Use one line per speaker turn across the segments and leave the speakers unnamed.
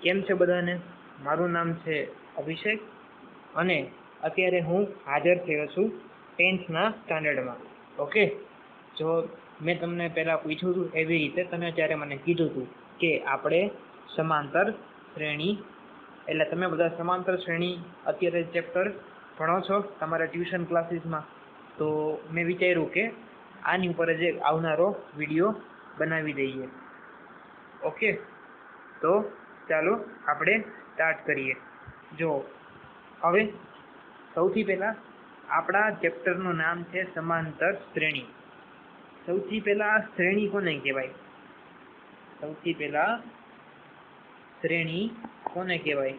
કેમ છે બધાને? મારું નામ છે અભિષેક અને અત્યારે હું હાજર થયો છું 10th ના સ્ટાન્ડર્ડમાં. ઓકે, જો મેં તમને પહેલાં પૂછ્યું હતું એવી રીતે તમે ત્યારે મને કીધું હતું કે આપણે સમાંતર શ્રેણી, એટલે તમે બધા સમાંતર શ્રેણી અત્યારે ચેપ્ટર ભણો છો તમારા ટ્યુશન ક્લાસીસમાં, તો મેં વિચાર્યું કે આની ઉપર જ એક આવનારો વિડીયો બનાવી દઈએ. ઓકે, તો ચાલો આપણે સ્ટાર્ટ કરીએ. જો હવે સૌથી પહેલાં આપણા ચેપ્ટરનું નામ છે સમાંતર શ્રેણી. સૌથી પહેલાં શ્રેણી કોને કહેવાય? સૌથી પહેલાં શ્રેણી કોને કહેવાય?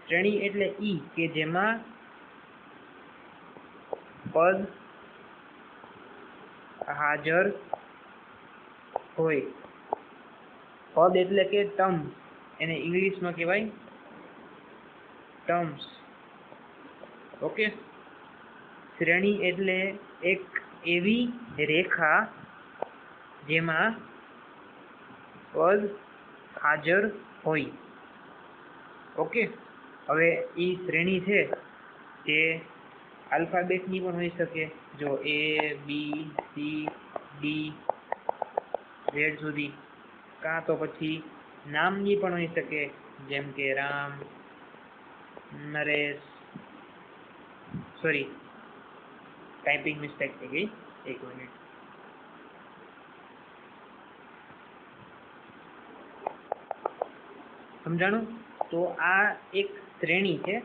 શ્રેણી એટલે ઈ કે જેમાં પદ હાજર હોય. પદ એટલે કે ટર્મ, એને ઇંગ્લિશમાં કહેવાય ટર્મ્સ. ઓકે, શ્રેણી એટલે એક એવી રેખા જેમાં પદ હાજર હોય. ઓકે, હવે એ શ્રેણી છે તે આલ્ફાબેટની પણ હોઈ શકે, જો A B C D Z સુધી, કાં તો પછી નામની પણ હોઈ શકે, જેમ કે Ram, Naresh, sorry typing mistake થઈ ગઈ, એક મિનિટ. સમજાણું? તો આ એક શ્રેણી છે.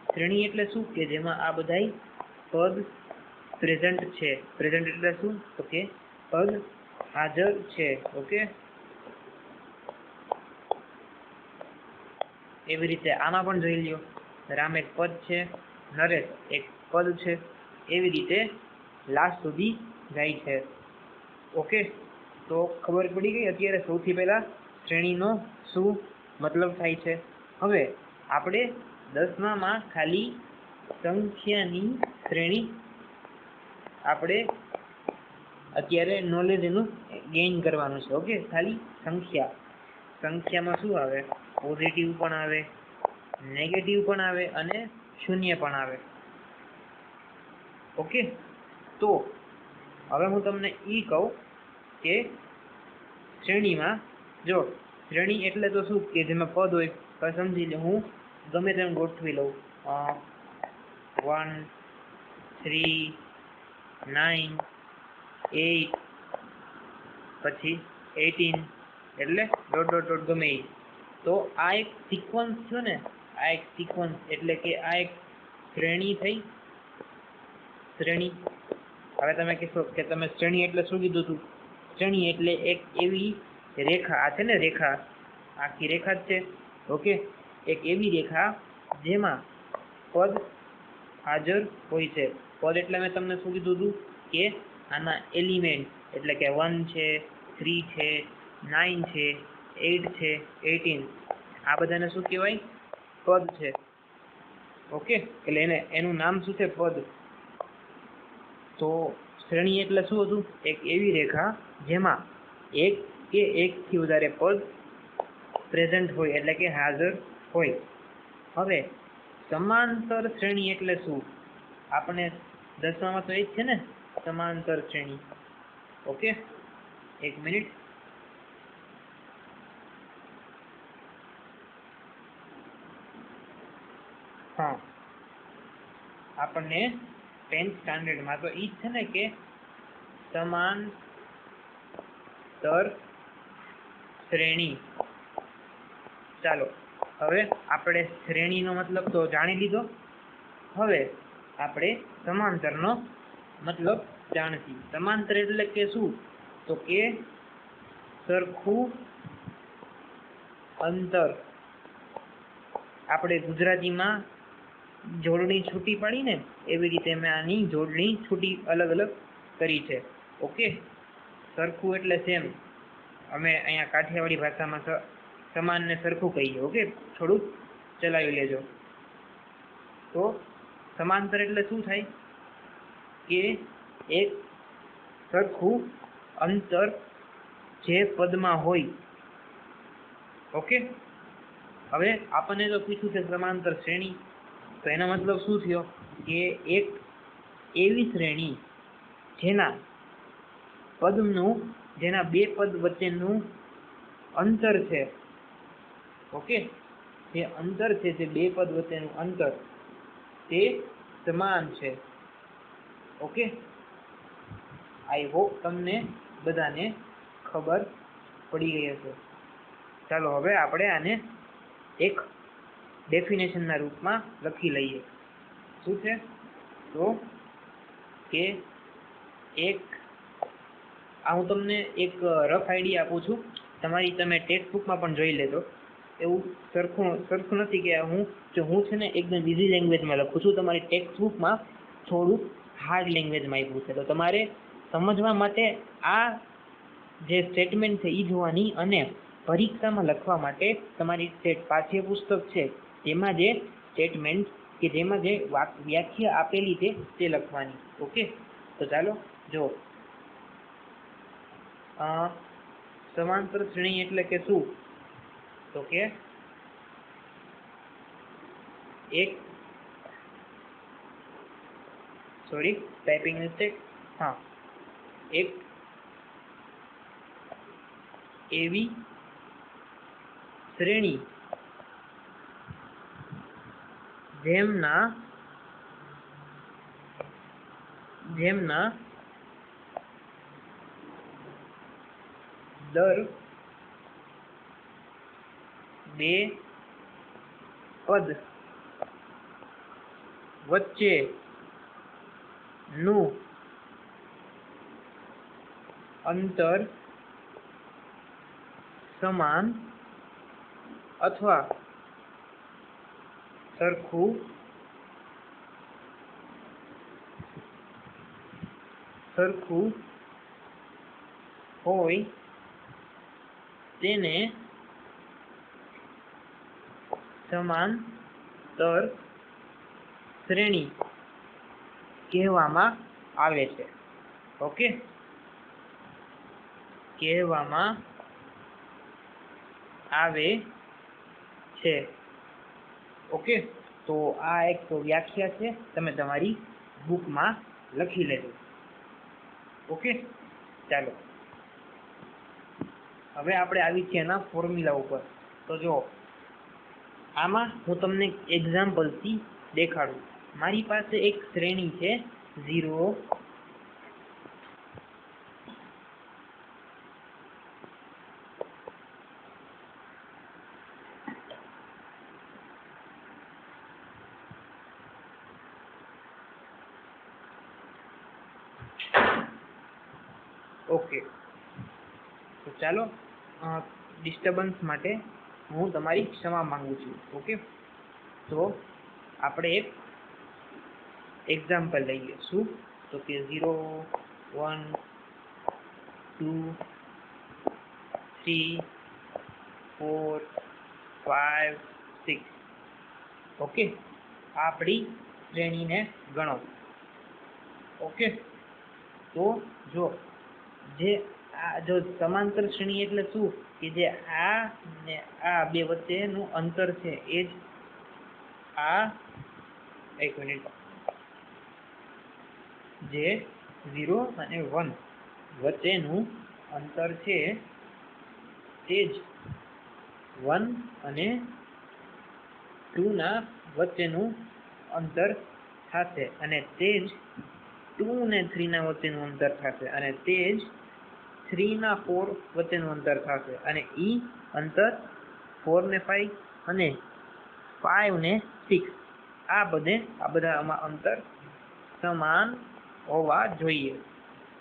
શ્રેણી એટલે શું કે જેમાં આ બધાય પદ પ્રેઝન્ટ છે. પ્રેઝન્ટ એટલે શું? તો કે પદ હાજર છે. ઓકે, એવી રીતે આમાં પણ જોઈ લ્યો, રામ એક પદ છે, નરેશ એક પદ છે, એવી રીતે લાસ્ટ સુધી જાય છે. ઓકે, તો ખબર પડી ગઈ અત્યારે સૌથી પહેલા શ્રેણીનો શું મતલબ થાય છે. હવે આપણે 10માં ખાલી સંખ્યાની શ્રેણી આપણે અત્યારે નોલેજ એનું ગેઇન કરવાનું છે. ઓકે, ખાલી સંખ્યામાં શું આવે? પોઝિટિવ પણ આવે, નેગેટિવ પણ આવે અને શૂન્ય પણ આવે. ઓકે, તો હવે હું તમને એ કહું કે શ્રેણીમાં જો શ્રેણી એટલે તો શું કે જેમાં પદ હોય, તો સમજી લે હું ગમે તેમ ગોઠવી લઉં, 1 3 9 8 પછી 18 એટલે ડોટ ડોટ ડોટ ગમે એ. તો આ એક સિક્વન્સ થયો ને, આ એક સિક્વન્સ એટલે કે આ એક શ્રેણી થઈ. શ્રેણી, હવે તમે કહેશો કે તમે શ્રેણી એટલે શું કીધું હતું? શ્રેણી એટલે એક એવી રેખા, આ છે ને રેખા, આખી રેખા જ છે. ઓકે, એક એવી રેખા જેમાં પદ હાજર હોય છે. પદ એટલે મેં તમને શું કીધું હતું કે આના એલિમેન્ટ, એટલે કે 1 છે, 3 છે, 9 છે, 8 છે, 18, આ બધાને શું કહેવાય? પદ છે. ઓકે, એટલે એનું નામ શું છે? પદ. તો શ્રેણી એટલે શું હતું? એક એવી રેખા જેમાં એક કે એકથી વધારે પદ પ્રેઝન્ટ હોય, એટલે કે હાજર હોય. હવે સમાંતર શ્રેણી એટલે શું? આપણે 10માં તો એ જ છે ને, સમાંતર શ્રેણી. ઓકે, એક મિનિટ. હા, આપણને 10th સ્ટાન્ડર્ડમાં તો એ જ છે ને કે સમાંતર શ્રેણી. ચાલો, હવે આપણે શ્રેણીનો મતલબ તો જાણી લીધો. હવે આપણે સમાંતરનો મતલબ જાણશી. સમાંતર એટલે કે શું? તો કે સરખું અંતર. આપણે ગુજરાતીમાં જોડણી છૂટી પાડી ને, એવી રીતે મેં આની જોડણી છૂટી અલગ અલગ કરી છે. ઓકે, સરખું એટલે સેમ. અમે અહીંયા કાઠિયાવાડી ભાષામાં સમાનને સરખું કહીએ. ઓકે, થોડુંક ચલાવી લેજો. તો સમાંતર એટલે શું થાય કે એક સરખું અંતર જે પદમાં હોય. ઓકે, હવે આપણને તો પૂછ્યું છે સમાંતર શ્રેણી, તો એનો મતલબ શું થયો કે એક એવી શ્રેણી જેના બે પદ વચ્ચેનું અંતર છે, ઓકે, જે અંતર છે જે બે પદ વચ્ચેનું અંતર તે સમાન છે. ઓકે, આઈ હોપ તમને બધાને ખબર પડી ગઈ હશે. ચાલો હવે આપણે આને એક ડેફિનેશનના રૂપમાં લખી લઈએ. શું છે? તો કે હું તમને એક રફ આઈડિયા આપું છું, તમે ટેક્સ્ટ બુકમાં પણ જોઈ લેજો. એવું સરખું નથી કે હું છે ને એકદમ ઇઝી લેંગ્વેજમાં લખું છું, તમારી ટેક્સ્ટ બુકમાં થોડુંક હાર્ડ લેંગ્વેજમાં આપ્યું છે, તો તમારે સમજવા માટે આ જે સ્ટેટમેન્ટ છે એ જોવાની, અને પરીક્ષામાં લખવા માટે તમારી પાઠ્યપુસ્તક છે તેમાં જે સ્ટેટમેન્ટ કે જેમાં જે વ્યાખ્યા આપેલી છે તે લખવાની. ઓકે, તો ચાલો જો સમાંતર શ્રેણી એટલે કે શું? તો કે ટાઈપિંગ મિસ્ટેક. એક એવી શ્રેણી જેમના દર બે પદ વચ્ચેનું અંતર સમાન અથવા સરખું હોય તેને સમાંતર શ્રેણી કહેવામાં આવે છે. ઓકે, કહેવામાં આવે છે. ઓકે, તો આ એક વ્યાખ્યા છે, તમે તમારી બુકમાં લખી લેજો. ઓકે, ચાલો હવે આપણે આવી છીએ એના ફોર્મ્યુલા ઉપર. તો જો આમાં હું તમને એક્ઝામ્પલથી દેખાડું. મારી પાસે એક શ્રેણી છે 0, ઓકે, તો ચાલો ડિસ્ટર્બન્સ માટે હું તમારી ક્ષમા માંગુ છું. ઓકે, તો આપણે એક એક્ઝામ્પલ લઈએ. શું? તો કે 0, 1, 2, 3, 4, 5, 6. ઓકે, આપણી શ્રેણીને ગણો. ઓકે, તો જો સમાંતર શ્રેણી એટલે શું કે જે આ ને આ બે વચ્ચેનું અંતર છે એ જ એક મિનિટ, જે 0 અને 1 વચ્ચેનું અંતર છે તે જ 1 અને 2 ના વચ્ચેનું અંતર થશે, અને તે જ 2 અને 3 ના વચ્ચેનું અંતર થશે, અને તે જ 3 ના 4 વચ્ચેનું અંતર થશે, અને અંતર 4 ને 5 અને 5 ને 6 આ બધા અંતર સમાન હોવા જોઈએ.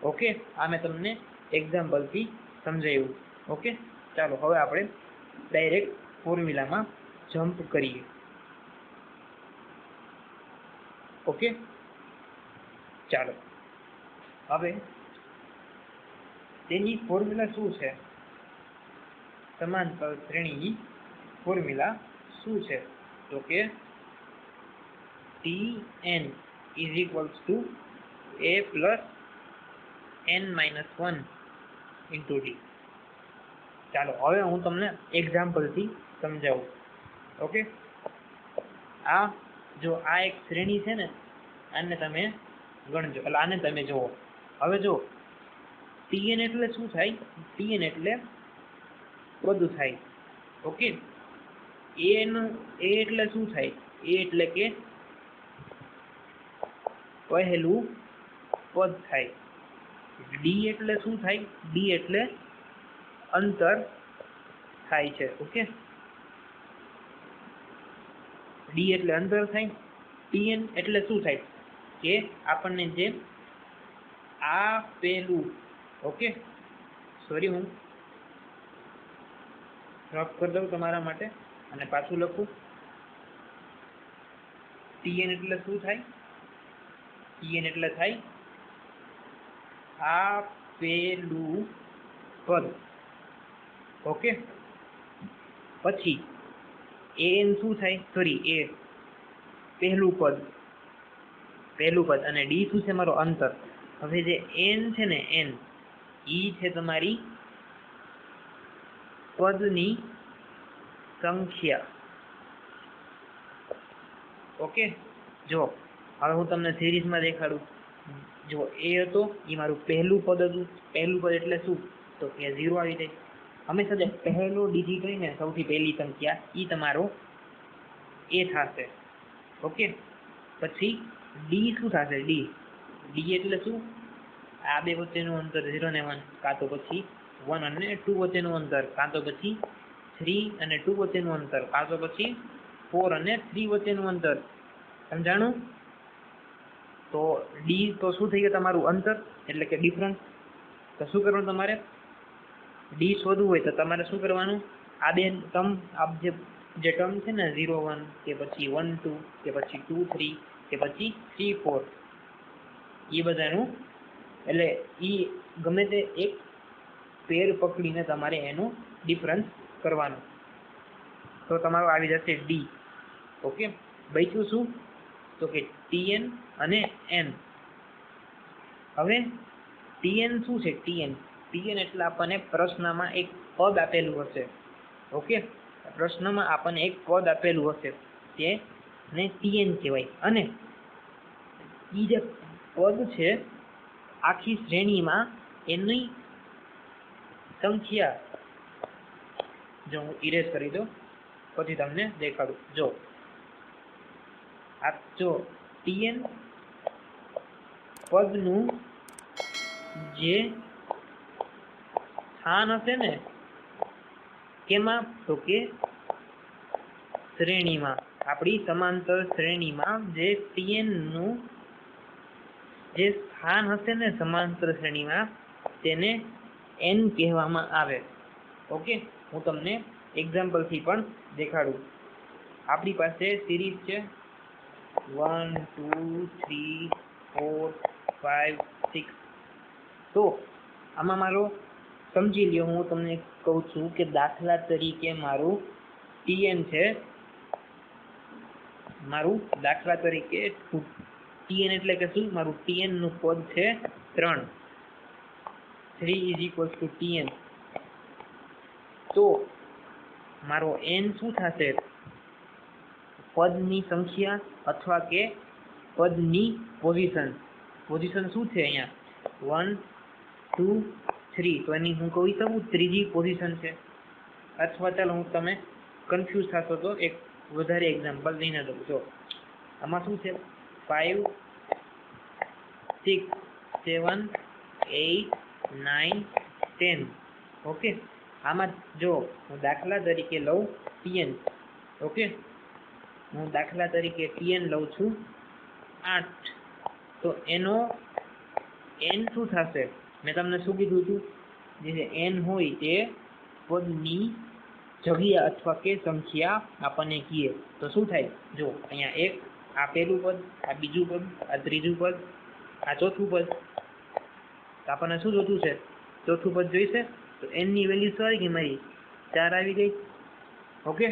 ઓકે, આ મેં તમને એક્ઝામ્પલથી સમજાવ્યું. ઓકે, ચાલો હવે આપણે ડાયરેક્ટ ફોર્મ્યુલામાં જમ્પ કરીએ. ઓકે, ચાલો હવે તેની ફોર્મ્યુલા શું છે? સમાંતર શ્રેણીની ફોર્મ્યુલા શું છે? તો કે Tn = a + n - 1 × d. ચાલો હવે હું તમને એક્ઝામ્પલથી સમજાવું. ઓકે, આ જો આ એક શ્રેણી છે ને, આને તમે ગણજો, એટલે આને તમે જુઓ. હવે જો Tn એટલે શું થાય? Tn એટલે પદ થાય. ઓકે, A એટલે શું થાય? A એટલે કે પહેલું પદ થાય. D એટલે શું થાય? D એટલે અંતર થાય છે. ઓકે, D એટલે અંતર થાય. Tn એટલે શું થાય? કે આપણને જે આ પેલું, ઓકે, સોરી હું રફ કરી દઉં તમારા માટે અને પાછું લખું. Tn એટલે શું થાય? Tn એટલે થાય આ પેલું પદ. ઓકે, પછી An શું થાય? સોરી, A પહેલું પદ અને D શું છે? મારો અંતર. હવે જે n છે ને, n ઈ છે તમારી પદની સંખ્યા. ઓકે, જો હવે હું તમને સિરીઝમાં દેખાડું. જો A હતો એ મારું પહેલું પદ હતું. પહેલું પદ એટલે શું? તો કે 0 આવી જાય. હંમેશા જે પહેલો ડિજિટ હોય ને, સૌથી પહેલી સંખ્યા, એ તમારો A થશે. ઓકે, પછી D શું થશે? D એટલે શું? આ બે વચ્ચેનું અંતર 0 અને 1, કાં તો પછી 1 અને 2 વચ્ચેનું અંતર, કાં તો પછી 3 અને 2 વચ્ચેનું અંતર, કાં તો પછી 4 અને 3 વચ્ચેનું અંતર. સમજાણું? તો D તો શું થઈ ગયું? તમારું અંતર, એટલે કે ડિફરન્સ. તો શું કરવાનું તમારે? D શોધવું હોય તો તમારે શું કરવાનું? આ બે ટર્મ, આ જે ટર્મ છે ને, 0 1 કે પછી 1 2 કે પછી 2 3 કે પછી 3 4, એ બધાનું, એટલે એ ગમે તે એક પેર પકડીને તમારે એનું ડિફરન્સ કરવાનું. તો તમારું આવી જશે D. ઓકે, બચ્યું શું? તો કે Tn અને n. હવે Tn શું છે? Tn એટલે આપણને પ્રશ્નમાં એક પદ આપેલું હશે. ઓકે, પ્રશ્નમાં આપણને એક પદ આપેલું હશે, તેને Tn કહેવાય. અને એ જે પદ છે આખી શ્રેણીમાં, એની સંખ્યા, જો હું ઇરેઝ કરી દઉં પછી તમને દેખાડું. જો Tn પદનું જે સ્થાન હશે ને, કેમાં? તો કે શ્રેણીમાં, આપણી સમાંતર શ્રેણીમાં જે Tn નું જે સ્થાન હશે ને સમાંતર શ્રેણીમાં, તેને n કહેવામાં આવે. ઓકે, હું તમને એક્ઝામ્પલથી પણ દેખાડું. આપણી પાસે સિરીઝ છે 1 2 3 4 5 6. તો આમાં મારો સમજી લ્યો, હું તમને કહું છું કે દાખલા તરીકે મારું Tn છે, મારું દાખલા તરીકે Tn એટલે કે શું? મારું Tn નું પદ છે 3. 3 = Tn. તો મારો n શું થશે? પદની સંખ્યા અથવા કે પદની પોઝિશન શું છે અહીંયા? 1 2 3. તો એની હું કહી શકું ત્રીજી પોઝિશન છે. અથવા ચાલો હું તમે કન્ફ્યુઝ થશો તો એક વધારે એક્ઝામ્પલ લઈને દઉં. જો આમાં શું છે? 5 6 7 8 9 10. ઓકે, આમાં જો હું દાખલા તરીકે લઉં Tn. ઓકે, હું દાખલા તરીકે Tn લઉં છું 8. તો એનો n શું થશે? મેં તમને શું કીધું હતું? જે n હોય તે પદની જગ્યા અથવા કે સંખ્યા આપણને કહીએ તો શું થાય? જો અહીંયા એક, આ પહેલું પદ, આ બીજું પદ, આ ત્રીજું પદ, આ ચોથું પદ. તો આપણને શું જોતું છે? ચોથું પદ જોઈશે. તો n ની વેલ્યુ શું આવી ગઈ મારી? 4 આવી ગઈ. ઓકે,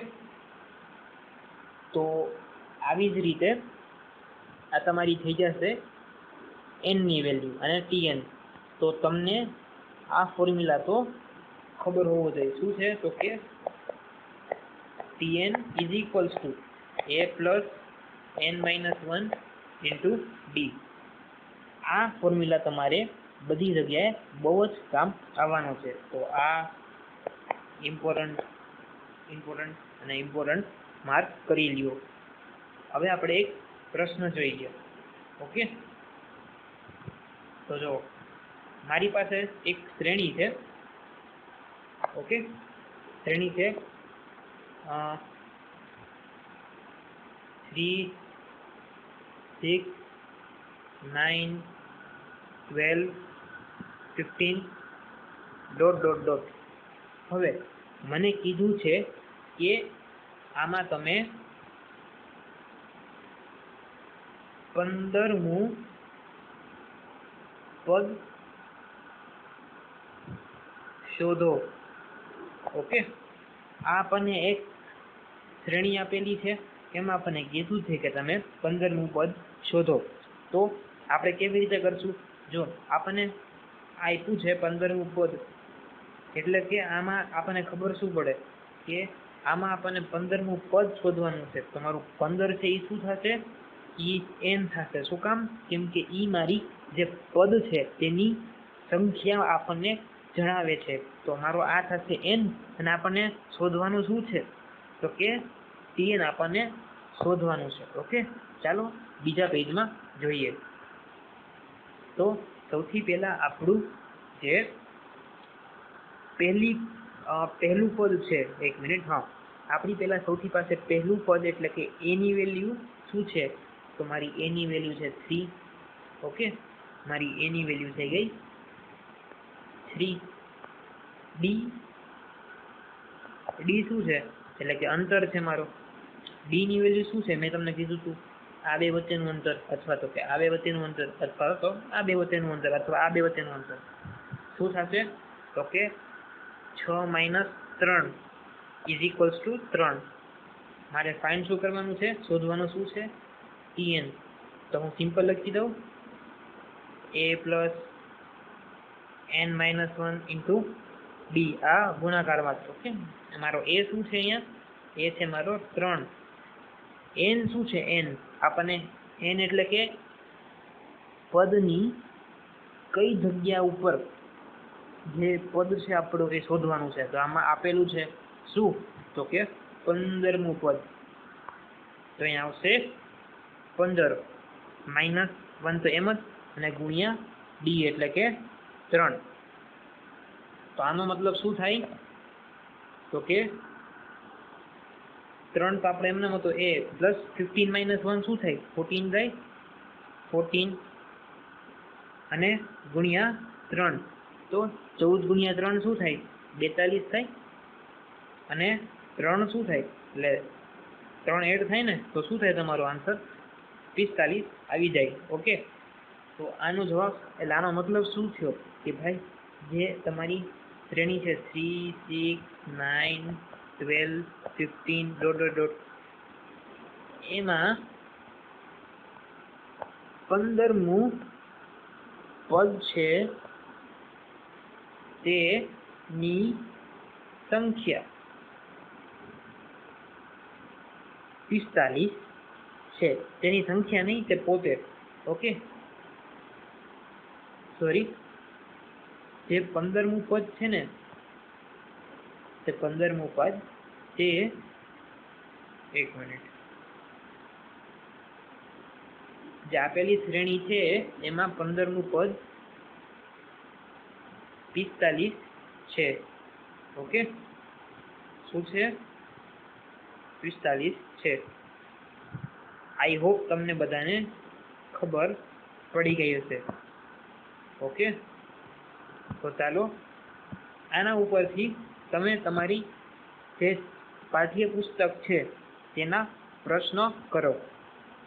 તો આવી જ રીતે આ તમારી થઈ જશે n ની વેલ્યુ અને Tn. તો તમને આ ફોર્મ્યુલા તો ખબર હોવો જોઈએ. શું છે? તો કે Tn is equals to a plus n-1 into D. આ ફોર્મ્યુલા તમારે બધી જગ્યાએ બહુ જ કામ આવવાનો છે. તો આ ઇમ્પોર્ટન્ટ અને ઇમ્પોર્ટન્ટ માર્ક કરી લ્યો. હવે આપણે એક પ્રશ્ન જોઈએ. ઓકે, તો જો મારી પાસે એક શ્રેણી છે. ઓકે, શ્રેણી છે 3, 6, 9, 12, 15 ... હવે મને કીધું છે કે આમાં તમે 15મું પદ શોધો. ઓકે, આ આપણને એક શ્રેણી આપેલી છે, એમાં આપણને કીધું છે કે તમે 15મું પદ શોધો. તો આપણે કેવી રીતે કરશું? જો આપણને આપ્યું છે 15મું પદ, એટલે કે આમાં આપણને ખબર શું પડે કે આમાં આપણને 15મું પદ શોધવાનું છે. તમારું 15 છે એ શું થશે? એ n થશે. શું કામ? કેમ કે એ મારી જે પદ છે તેની સંખ્યા આપણને જણાવે છે. તો મારો આ થશે n, અને આપણને શોધવાનું શું છે? તો કે Tn આપણને શોધવાનું છે. ઓકે, ચાલો બીજા પેજમાં જોઈએ. તો સૌથી પહેલા આપણું જે પહેલું પદ છે, એક મિનિટ, હા, આપણી પહેલા સૌથી પાસે પહેલું પદ એટલે કે a ની વેલ્યુ શું છે? તો મારી a ની વેલ્યુ છે 3. ઓકે, મારી a ની વેલ્યુ થઈ ગઈ 3. d શું છે? એટલે કે અંતર છે મારો. d ની વેલ્યુ શું છે? મેં તમને કીધું હતું, આ બે વચ્ચેનું અંતર, અથવા તો કે આ બે વચ્ચેનું અંતર, અથવા તો આ બે વચ્ચેનું અંતર, અથવા આ બે વચ્ચેનું અંતર. શું થશે? તો કે 6 - 3 = 3. મારે ફાઇન્ડ શું કરવાનું છે? શોધવાનું શું છે? Tn. તો હું સિમ્પલ લખી દઉં, a plus n-1 into D. આ ગુણાકારમાં. ઓકે, મારો a શું છે? અહીંયા a છે મારો 3. n શું છે? n આપણને n એટલે કે પદની કઈ જગ્યા ઉપર જે પદ છે આપણું એ શોધવાનું છે. તો આમાં આપેલું છે શું? તો કે 15મું પદ. તો અહીંયા આવશે 15 -1 તો એમ જ, અને ગુણ્યા ડી એટલે કે 3. તો આનો મતલબ શું થાય? તો કે 3 તો આપણે એમને તો a પ્લસ 15 - 1 શું થાય? 14 થાય. 14 અને ગુણ્યા 3, તો 14 ગુણ્યા 3 શું થાય? 42 થાય. અને 3 શું થાય? એટલે 3 એડ થાય ને, તો શું થાય? તમારો આન્સર 45 આવી જાય. ઓકે, તો આનો જવાબ, એટલે આનો મતલબ શું થયો? કે ભાઈ જે તમારી શ્રેણી છે 3, 6, 9, 12, 15 ... એમાં 15મું પદ છે તેની સંખ્યા 45 છે. તેની સંખ્યા નહીં, તે પોતે. ઓકે, સોરી, જે 15મું પદ છે ને, તે 15મું પદ તે, એક મિનિટ, જે આપેલી શ્રેણી છે એમાં 15મું પદ 45 છે. ઓકે, શું છે? 45 છે. આઈ હોપ તમને બધાને ખબર પડી ગઈ હશે. ઓકે, તો ચાલો આના ઉપરથી તમે તમારી જે પાઠ્યપુસ્તક છે તેના પ્રશ્નો કરો.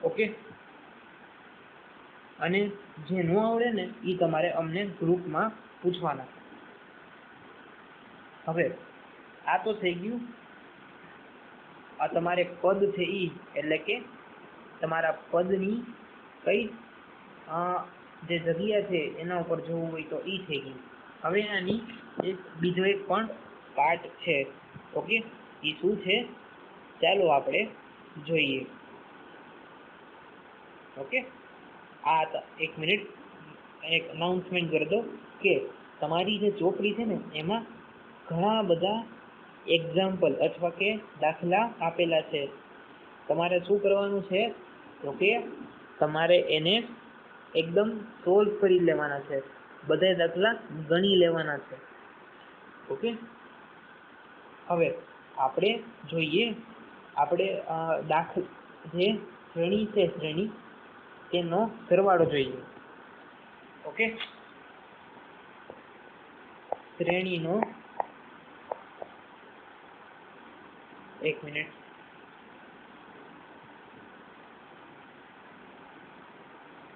ઓકે, અને જે ન આવડે ને એ તમારે અમને ગ્રુપમાં પૂછવાના. હવે આ તો થઈ ગયું. આ તમારે પદ છે ઈ, એટલે કે તમારા પદની કઈ જે જગ્યા છે એના ઉપર જોવું હોય તો ઈ થઈ ગયું. હવે આની બીજો એક પણ પાર્ટ છે. ઓકે, એ શું છે? ચાલો આપણે જોઈએ. ઓકે, આ એક મિનિટ એક અનાઉન્સમેન્ટ કરી દો કે તમારી જે ચોપડી છે ને એમાં ઘણા બધા એક્ઝામ્પલ અથવા કે દાખલા આપેલા છે. તમારે શું કરવાનું છે તો કે તમારે એને એકદમ સોલ્વ કરી લેવાના છે, બધા દાખલા ગણી લેવાના છે. ઓકે, હવે આપણે જોઈએ, આપણે જે શ્રેણી છે શ્રેણી તેનો સરવાળો જોઈએ. ઓકે, શ્રેણીનો એક મિનિટ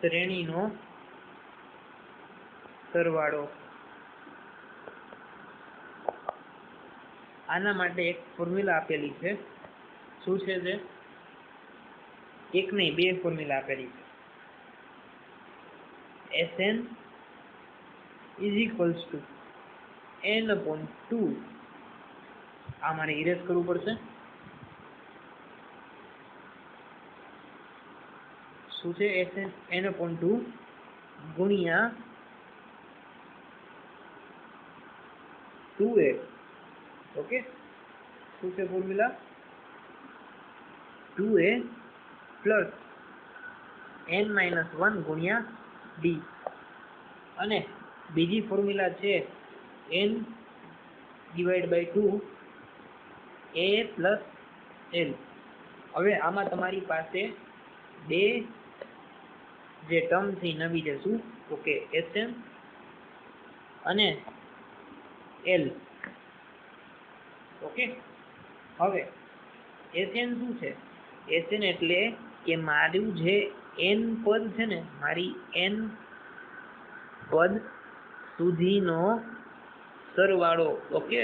શ્રેણીનો સરવાળો. આના માટે એક ફોર્મ્યુલા આપેલી છે. શું છે તે? એક નહીં, બે ફોર્મ્યુલા આપેલી છે. Sn is equals to n/2. આ મારે ઇરેઝ કરવું પડશે. શું છે? Sn n/2 ગુણ્યા 2a. ઓકે, શું છે ફોર્મ્યુલા? 2a પ્લસ n-1 ગુણ્યા d. અને બીજી ફોર્મ્યુલા છે n/2 a પ્લસ l. હવે આમાં તમારી પાસે બે જે ટર્મ થી નવી છે શું તો કે Sn અને l. ઓકે, હવે Sn શું છે? Sn એટલે કે મારું જે n પદ છે ને, મારી n પદ સુધીનો સરવાળો. ઓકે,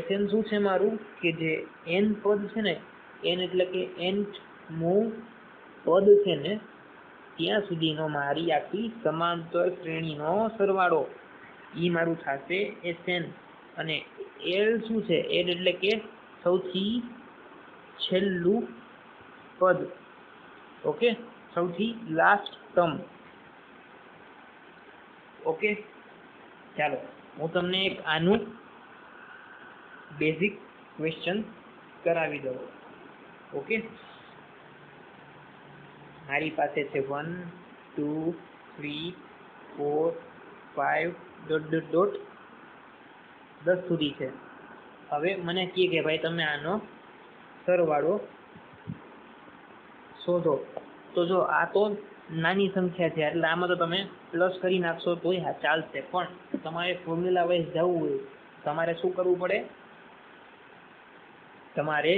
Sn શું છે મારું? કે જે n પદ છે ને, n એટલે કે nth મું પદ છે ને ત્યાં સુધીનો મારી આખી સમાંતર શ્રેણીનો સરવાળો, ઈ મારું થશે Sn. અને l શું છે? l એટલે કે સૌથી છેલ્લું પદ. ઓકે, સૌથી લાસ્ટ ટર્મ. ઓકે, ચાલો હું તમને એક આનું બેઝિક ક્વેશ્ચન કરાવી દઉં. ઓકે, મારી પાસે છે 1 2 3 4 5 ... 10 સુધી છે. હવે મને કહે કે ભાઈ તમે આનો સરવાળો શોધો. તો જો આ તો નાની સંખ્યા છે એટલે આમાં તો તમે પ્લસ કરી નાખશો તોય હા ચાલશે, પણ તમારે ફોર્મ્યુલા વાઇઝ જવું હોય તમારે શું કરવું પડે? તમારે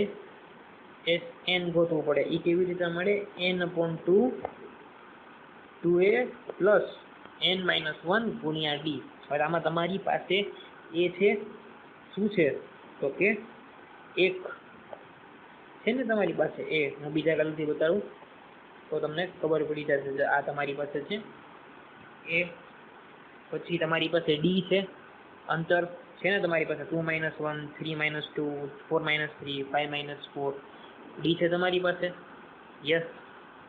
Sn ગોતવું પડે. એ કેવી રીતે મળે? n/2 2a પ્લસ n-1 ગુણ્યા d. હવે આમાં તમારી પાસે એ છે શું છે તો કે એક છે ને તમારી પાસે એ. હું બીજા કલરથી બતાવું તો તમને ખબર પડી જશે. આ તમારી પાસે છે એ, પછી તમારી પાસે d છે, અંતર છે ને તમારી પાસે 2 - 1 3 - 2 4 - 3 5 - 4 d છે તમારી પાસે. યસ,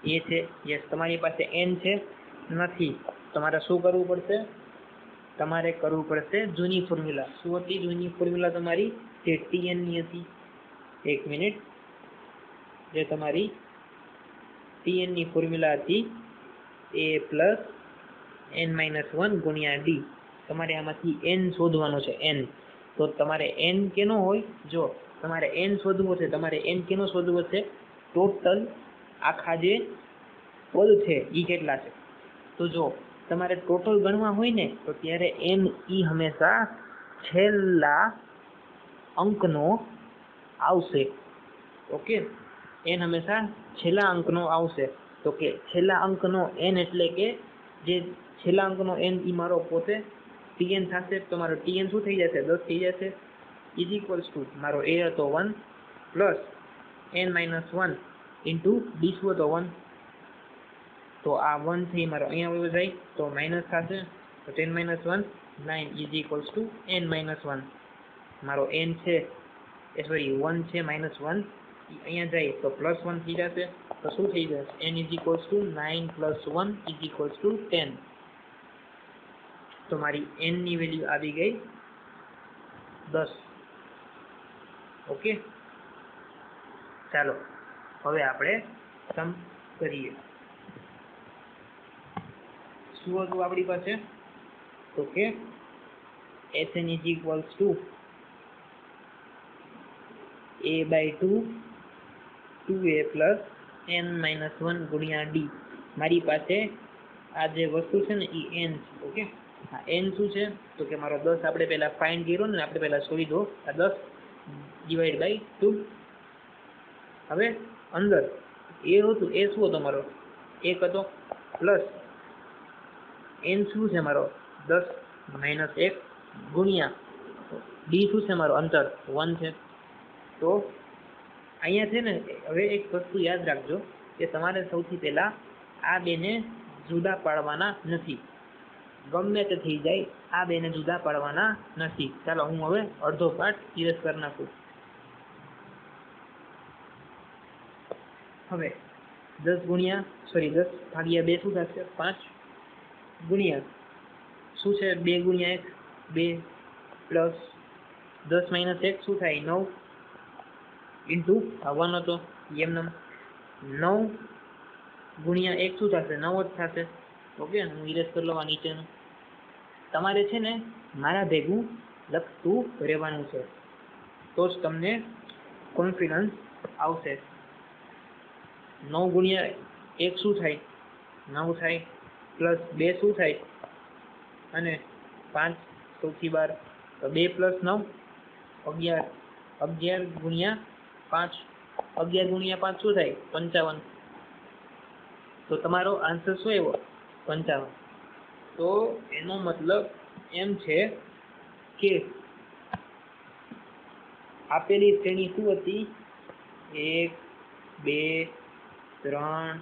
એ છે. યસ, તમારી પાસે n છે નથી. તમારે શું કરવું પડશે? તમારે કરવું પડશે જૂની ફોર્મ્યુલા. શું હતી જૂની ફોર્મ્યુલા તમારી? જે Tn ની હતી. એક મિનિટ, જે તમારી Tn ની ફોર્મ્યુલા હતી a પ્લસ n-1 ગુણ્યા d. તમારે આમાંથી n શોધવાનો છે. n તો તમારે n કેનો હોય? જો તમારે n શોધવો છે, તમારે n કેનો શોધવો છે? ટોટલ આખા જે પદ છે એ કેટલા છે. તો જો તમારે ટોટલ ગણવા હોય ને તો ત્યારે n ઈ હંમેશા છેલ્લા અંકનો આવશે. ઓકે, n હંમેશા છેલ્લા અંકનો આવશે. તો કે છેલ્લા અંકનો n એટલે કે જે છેલ્લા અંકનો n ઈ મારો પોતે Tn થશે. તો મારો Tn શું થઈ જશે? 10 થઈ જશે. ઇઝ ઇક્વલ્સ ટુ મારો a હતો 1 પ્લસ n-1 ઇન્ટુ d શું હતો 1. તો આ 1 થી મારો અહીંયા વયો જાય તો માઇનસ થશે. તો 10 - 1 9 ઇઝ ઇક્વલ્સ ટુ n-1. મારો n છે સોરી 1 છે -1 અહીંયા જાય તો +1 થઈ જશે તો શું થઈ જશે n = 9 + 1 = 10 તો મારી n ની વેલ્યુ આવી ગઈ 10 ઓકે ચાલો હવે આપણે સમ કરીએ શું હતું આપણી પાસે તો કે Sn = a/2 2a + n - 1 × d મારી પાસે આ જે વસ્તુ છે ને એ n છે ઓકે આ n શું છે તો કે મારો 10 આપણે પહેલા ફાઇન્ડ કર્યો ને આપણે પહેલા શોધી દો આ 10 / 2 હવે અંદર એ હતું એ શું હતો મારો 1 હતો પ્લસ n શું છે મારો 10 - 1 ગુણ્યા d શું છે મારો અંતર 1 છે તો અહીંયા છે ને હવે એક વસ્તુ યાદ રાખજો કે તમારે સૌથી પહેલા આ બેને જુદા પાડવાના નથી ગમે તે થઈ જાય આ બેને જુદા પાડવાના નથી ચાલો હું હવે અડધો પાર્ટ ઇરેઝ કરી નાખું હવે 10 × 2 શું થશે 5 ગુણ્યા શું છે 2 × 1 2 પ્લસ 10 - 1 શું થાય 9 ઇન્ટુ આ 1 હતો એમ 9 ગુણ્યા 1 શું થશે 9 જ થશે ઓકે હું ઇરેઝ કરી લઉં આ નીચેનું તમારે છે ને મારા ભેગું લખતું રહેવાનું છે તો જ તમને કોન્ફિડન્સ આવશે 9 ગુણ્યા 1 શું થાય 9 થાય પ્લસ 2 શું થાય અને 5 સૌથી બાર તો 2 + 9 11 11 ગુણ્યા 5 11 ગુણ્યા 5 શું થાય 55 તો તમારો આન્સર શું આવ્યો 55 તો એનો મતલબ એમ છે કે આપેલી શ્રેણી શું હતી 1 2 3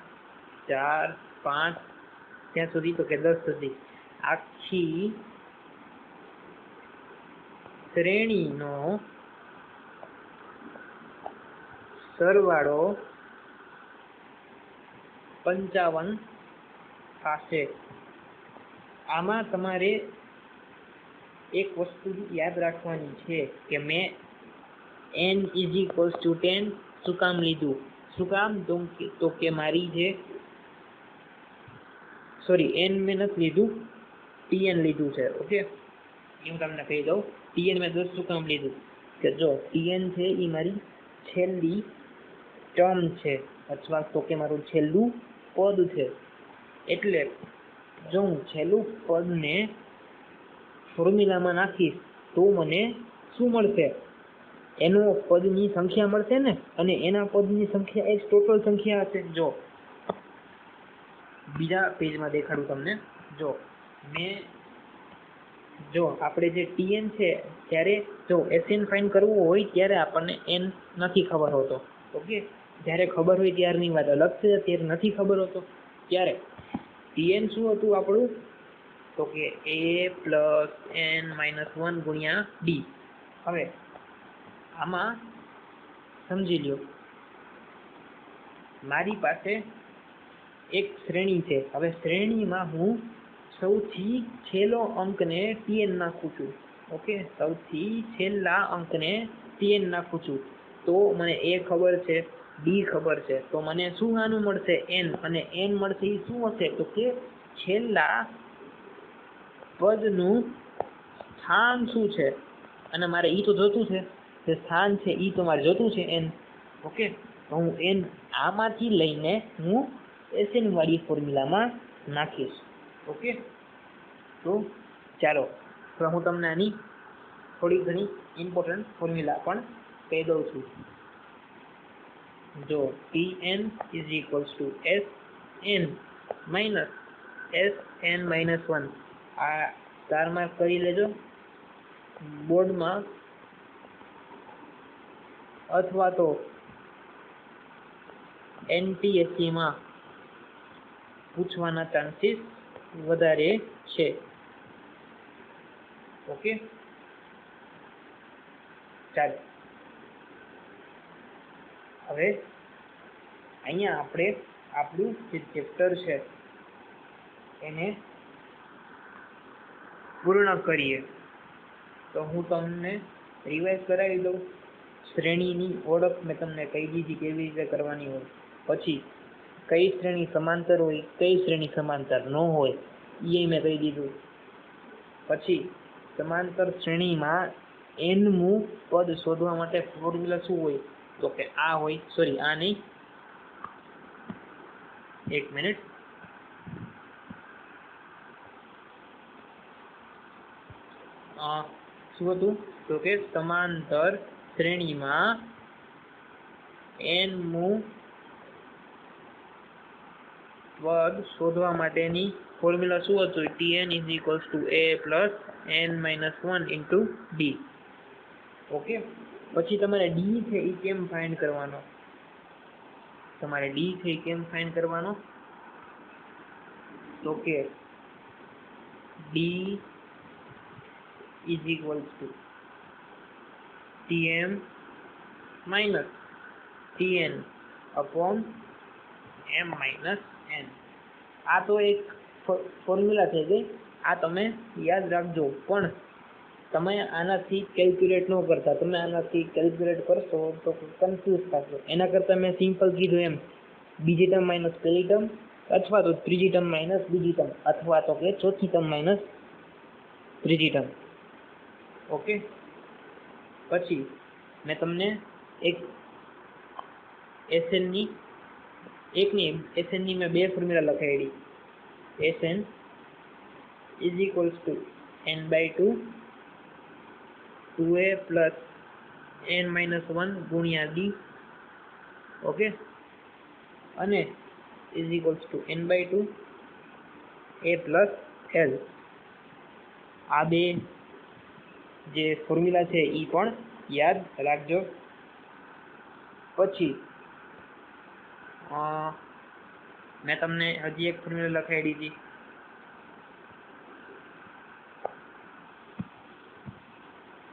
4 5 ત્યાં સુધી તો કે 10 સુધી આખી શ્રેણીનો સરવાળો 55 થશે આમાં તમારે એક વસ્તુ યાદ રાખવાની છે કે મેં n = 10 શું કામ લીધું શું કામ તો કે મારી જે સોરી n મેં નથી લીધું tn લીધું છે ઓકે હું તમને કહી દઉં tn મેં 10 શું કામ લીધું કે જો tn છે એ મારી છેલ્લી ટર્મ છે અથવા તો કે મારું છેલ્લું પદ છે એટલે જો હું છેલ્લું પદને ફોર્મ્યુલામાં નાખીશ તો મને શું મળશે એનો પદની સંખ્યા મળશે ને અને એના પદની સંખ્યા એ જ ટોટલ સંખ્યા હશે જો બીજા પેજમાં દેખાડું તમને જો આપણે જે tn છે ત્યારે જો Sn ફાઇન્ડ કરવું હોય ત્યારે આપણને n નથી ખબર હોતો ઓકે જ્યારે ખબર હોય ત્યારની વાત અલગ છે ત્યારે નથી ખબર હોતો ત્યારે tn શું હતું આપણું તો કે a + n - 1 × d હવે આમાં સમજી લ્યો મારી પાસે એક શ્રેણી છે હવે શ્રેણીમાં હું સૌથી છેલ્લો અંકને tn નાખું છું ઓકે સૌથી છેલ્લા અંકને tn નાખું છું તો મને a ખબર છે d ખબર છે તો મને શું આનું મળશે n અને n મળશે એ શું હશે તો કે છેલ્લા પદનું સ્થાન શું છે અને મારે ઈ તો જોતું છે જે સ્થાન છે ઈ તો મારે જોતું છે n ઓકે તો હું n આમાંથી લઈને હું Sn વાળી ફોર્મ્યુલામાં નાખીશ ઓકે તો ચાલો તો હું તમને આની થોડી ઘણી ઇમ્પોર્ટન્ટ ફોર્મ્યુલા પણ કહી દઉં છું જો tn = Sn - Sn - 1 આ સ્ટારમાં કરી લેજો બોર્ડમાં અથવા તો NTSC માં પૂછવાના ચાન્સીસ વધારે છે ઓકે ચાલો હવે અહીંયા આપણે આપણું જે ચેપ્ટર છે એને પૂર્ણ કરીએ. તો હું તમને રિવાઇઝ કરાવી દઉં. શ્રેણીની ઓળખ મેં તમને કહી દીધી કેવી રીતે કરવાની હોય. પછી કઈ શ્રેણી સમાંતર હોય, કઈ શ્રેણી સમાંતર ન હોય એ મેં કહી દીધું. પછી સમાંતર શ્રેણીમાં nમું પદ શોધવા માટે ફોર્મ્યુલા શું હોય? તો કે આ હોય, સોરી આ નહીં, એક મિનિટ. શું હતું? તો કે સમાંતર શ્રેણીમાં nમું પદ શોધવા માટેની ફોર્મ્યુલા શું હતું? Tn = a + n-1 × d. Okay. પછી તમારે d છે એ કેમ ફાઇન્ડ કરવાનો? તો કે d = Tm - Tn / m - n. આ તો એક ફોર્મ્યુલા છે કે આ તમે યાદ રાખજો, પણ તમે આનાથી કેલ્ક્યુલેટ ન કરતા. તમે આનાથી કેલ્ક્યુલેટ કરશો તો કન્ફ્યુઝ થશો. એના કરતાં મેં સિમ્પલ કીધું એમ બીજી ટર્મ માઇનસ પહેલી ટર્મ, અથવા તો ત્રીજી ટર્મ માઇનસ બીજી ટર્મ, અથવા તો કે ચોથી ટર્મ માઇનસ ત્રીજી ટર્મ. ઓકે. પછી મેં તમને SNની મેં બે ફોર્મ્યુલા લખાડી. SN = n/2 2a + n-1 × d. Okay. અને = n/2 a + l. આ બે જે ફોર્મ્યુલા છે એ પણ યાદ રાખજો. પછી મેં તમને હજી એક ફોર્મ્યુલા લખાડી હતી.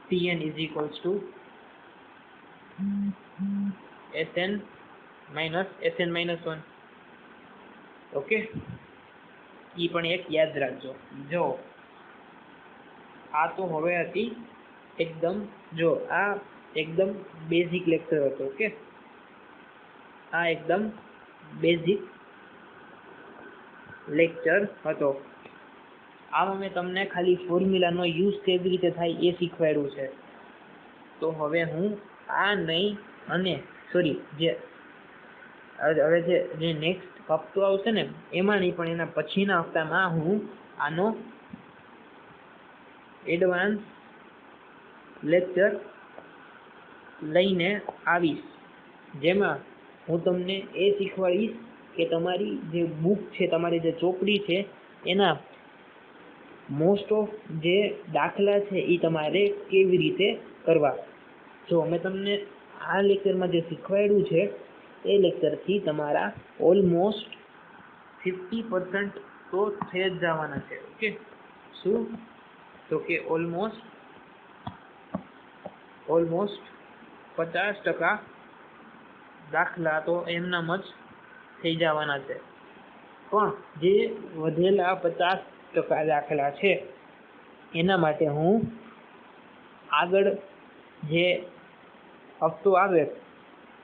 Tn = Sn-1. ઓકે. એ પણ એક યાદ રાખજો. જો આ તો હવે હતી આ એકદમ બેઝિક લેક્ચર હતો. ઓકે. આ એકદમ બેઝિક લેક્ચર હતો. આમાં મેં તમને ખાલી ફોર્મ્યુલાનો યુઝ કેવી રીતે થાય એ શીખવાડ્યું છે. તો હવે હું આ નહીં અને સોરી હવે જે નેક્સ્ટ હપ્તો આવશે ને એમાં નહીં, પણ એના પછીના હપ્તામાં હું આનો એડવાન્સ લેક્ચર લઈને આવીશ, જેમાં હું તમને એ શીખવાડીશ કે તમારી જે બુક છે, તમારી જે ચોપડી છે, એના મોસ્ટ ઓફ જે દાખલા છે એ તમારે કેવી રીતે કરવા. જો મેં તમને આ લેક્ચરમાં જે શીખવાડ્યું છે એ લેક્ચરથી તમારા ઓલમોસ્ટ 50% તો થઈ જ જવાના છે. ઓકે. શું? તો કે ઓલમોસ્ટ 50% દાખલા તો એમનામ જ થઈ જવાના છે. પણ જે વધેલા 50% દાખલા છે એના માટે હું આગળ જે હપ્તો આવે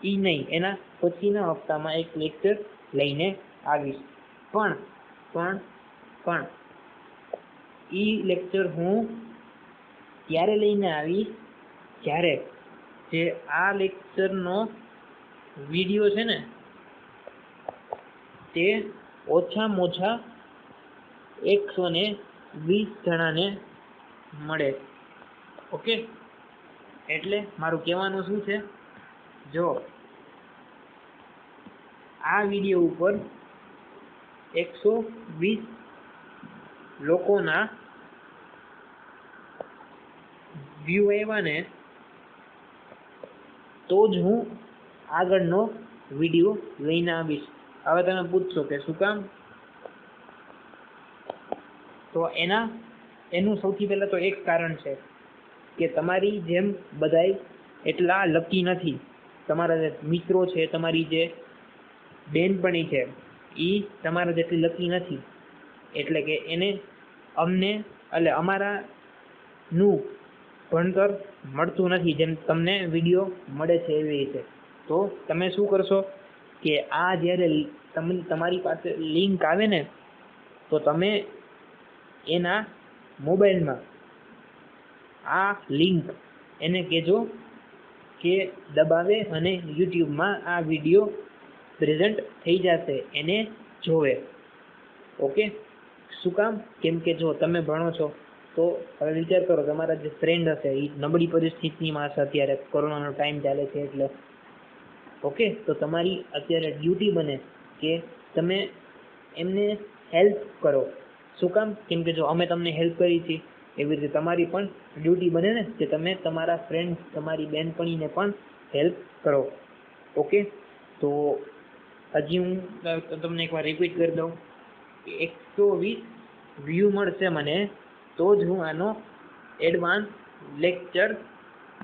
એ નહીં, એના પછીના હપ્તામાં એક લેક્ચર લઈને આવીશ. પણ એ લેક્ચર હું ત્યારે લઈને આવીશ જ્યારે જે આ લેક્ચરનો વિડીયો છે ને તે ઓછામાં ઓછા 120 જણાને મળે. ઓકે. એટલે મારું કહેવાનું શું છે, જો આ વિડીયો ઉપર 120 લોકોના વ્યૂ આવ્યા ને તો જ હું આગળનો વિડીયો લઈને આવીશ. હવે તમે પૂછશો કે શું કામ? તો એનું સૌથી પહેલાં તો એક કારણ છે કે તમારી જેમ બધાય એટલા લકી નથી તમારા જે મિત્રો છે, તમારી જે બેનપણી છે, એ તમારા જેટલી લકી નથી. એટલે કે એને અમને એટલે અમારાનું ભણતર મળતું નથી જેમ તમને વિડીયો મળે છે એવી રીતે. તો તમે શું કરશો કે આ જ્યારે તમારી પાસે લિંક આવે ને તો તમે એના મોબાઈલમાં આ લિંક એને કહેજો કે દબાવે અને યુટ્યુબમાં આ વિડીયો પ્રેઝન્ટ થઈ જશે, એને જોવે. ઓકે, શું કામ? કેમ કે જો તમે ભણો છો તો હવે વિચાર કરો, તમારા જે ફ્રેન્ડ હશે એ નબળી પરિસ્થિતિમાં હશે, અત્યારે કોરોનાનો ટાઈમ ચાલે છે એટલે. ઓકે, તો તમારી અત્યારે ડ્યુટી બને કે તમે એમને હેલ્પ કરો. શું કામ? કેમ કે જો અમે તમને હેલ્પ કરી છે એવી રીતે તમારી પણ ડ્યુટી બને ને કે તમે તમારા ફ્રેન્ડ, તમારી બેનપણીને પણ હેલ્પ કરો. ઓકે, તો હજી હું તમને એકવાર રિપીટ કરી દઉં કે 120 વ્યૂ મળશે મને તો જ હું આનો એડવાન્સ લેક્ચર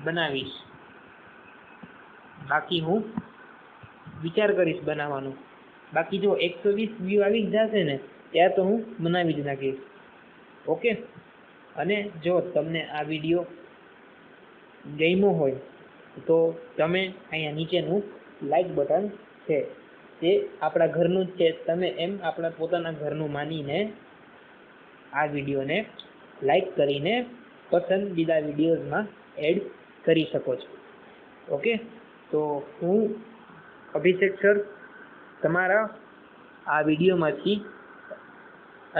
બનાવીશ. બાકી હું વિચાર કરીશ બનાવવાનો. બાકી જો 120 વ્યૂ આવી જ જશે ને ત્યાં તો હું બનાવી જ નાખીશ. ઓકે, અને જો તમને આ વિડીયો ગમ્યો હોય તો તમે અહીંયા નીચેનું લાઈક બટન છે તે આપણા ઘરનું જ છે, તમે એમ આપણા પોતાના ઘરનું માનીને આ વિડીયોને લાઈક કરીને પસંદીદા વિડીયોઝમાં એડ કરી શકો છો. ઓકે, તો હું અભિષેક સર તમારા આ વિડીયોમાંથી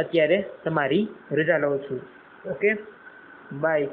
અત્યારે તમારી રજા લઉં છું. Okay, by.